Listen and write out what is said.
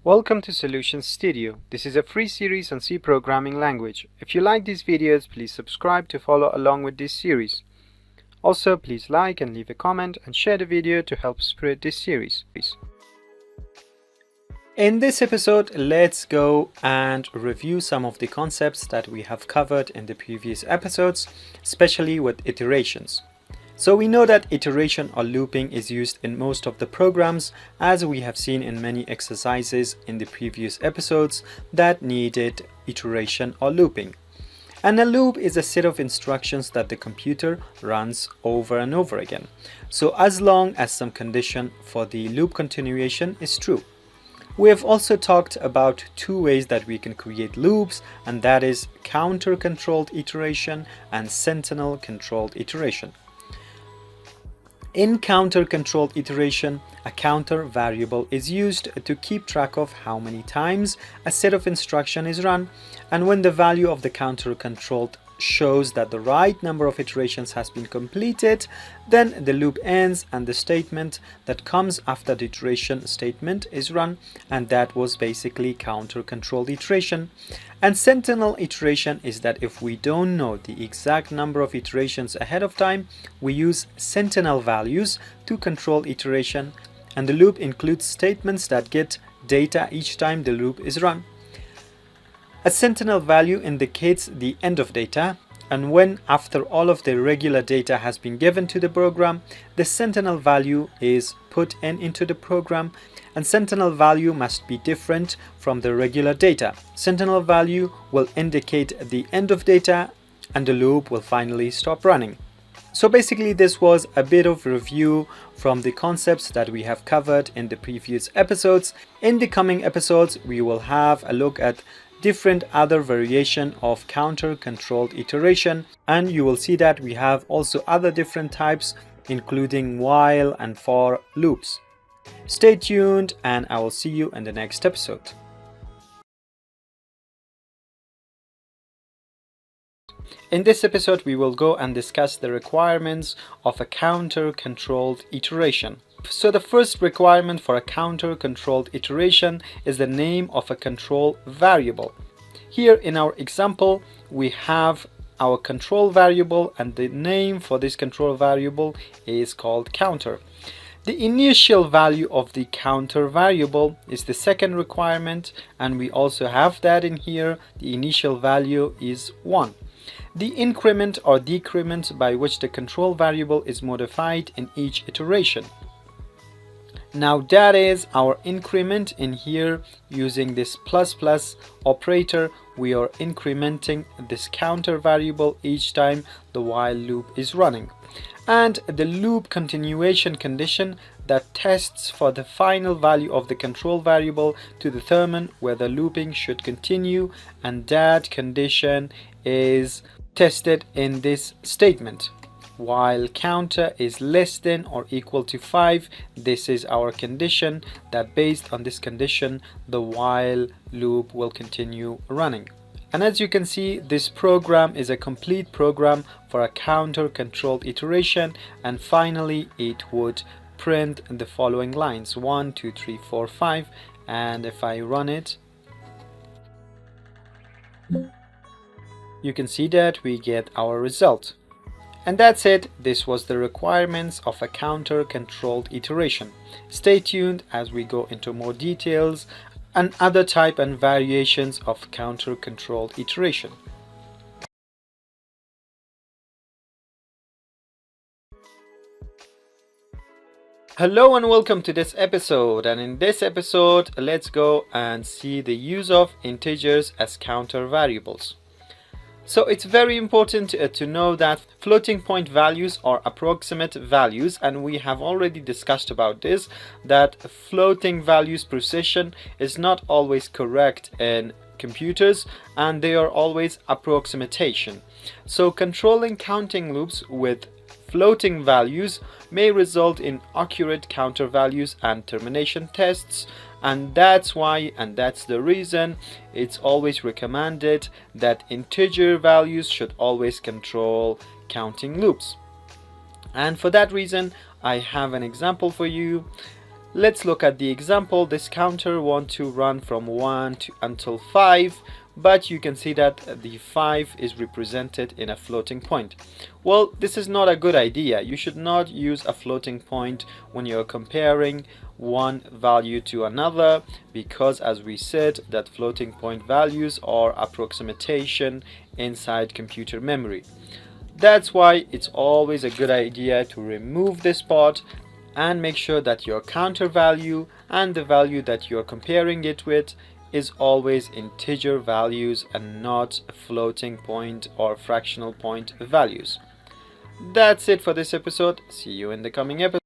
Welcome to Solutions Studio. This is a free series on C programming language. If you like these videos, please subscribe to follow along with this series. Also, please like and leave a comment and share the video to help spread this series. In this episode, let's go and review some of the concepts that we have covered in the previous episodes, especially with iterations. So we know that iteration or looping is used in most of the programs, as we have seen in many exercises in the previous episodes that needed iteration or looping. And a loop is a set of instructions that the computer runs over and over again. So as long as some condition for the loop continuation is true. We have also talked about two ways that we can create loops, and that is counter-controlled iteration and sentinel-controlled iteration. In counter-controlled iteration, a counter variable is used to keep track of how many times a set of instruction is run, and when the value of the counter-controlled shows that the right number of iterations has been completed, then the loop ends and the statement that comes after the iteration statement is run, and that was basically counter-controlled iteration. And sentinel iteration is that if we don't know the exact number of iterations ahead of time, we use sentinel values to control iteration, and the loop includes statements that get data each time the loop is run. A sentinel value indicates the end of data, and when after all of the regular data has been given to the program, the sentinel value is put into the program, and sentinel value must be different from the regular data. Sentinel value will indicate the end of data, and the loop will finally stop running. So basically this was a bit of review from the concepts that we have covered in the previous episodes. In the coming episodes we will have a look at different other variation of counter-controlled iteration, and you will see that we have also other different types, including while and for loops. Stay tuned, and I will see you in the next episode. In this episode we will go and discuss the requirements of a counter-controlled iteration. So the first requirement for a counter-controlled iteration is the name of a control variable. Here in our example we have our control variable, and the name for this control variable is called counter. The initial value of the counter variable is the second requirement, and we also have that in here. The initial value is 1. The increment or decrement by which the control variable is modified in each iteration. Now that is our increment in here. Using this plus operator, we are incrementing this counter variable each time the while loop is running. And the loop continuation condition that tests for the final value of the control variable to determine whether looping should continue, and that condition is tested in this statement. While counter is less than or equal to 5, this is our condition that based on this condition the while loop will continue running. And as you can see, this program is a complete program for a counter-controlled iteration, and finally it would print the following lines 1, 2, 3, 4, 5, and if I run it, you can see that we get our result. And that's it. This was the requirements of a counter-controlled iteration. Stay tuned as we go into more details and other type and variations of counter-controlled iteration. Hello and welcome to this episode, and in this episode let's go and see the use of integers as counter variables. So it's very important to know that floating point values are approximate values, and we have already discussed about this, that floating values precision is not always correct in computers, and they are always approximation. So controlling counting loops with floating values may result in accurate counter values and termination tests, and that's why, and that's the reason, it's always recommended that integer values should always control counting loops. And for that reason I have an example for you. Let's look at the example. This counter wants to run from 1 until 5, but you can see that the 5 is represented in a floating point. Well, this is not a good idea. You should not use a floating point when you're comparing one value to another, because as we said, that floating point values are approximation inside computer memory. That's why it's always a good idea to remove this part and make sure that your counter value and the value that you're comparing it with is always integer values and not floating point or fractional point values. That's it for this episode. See you in the coming episode.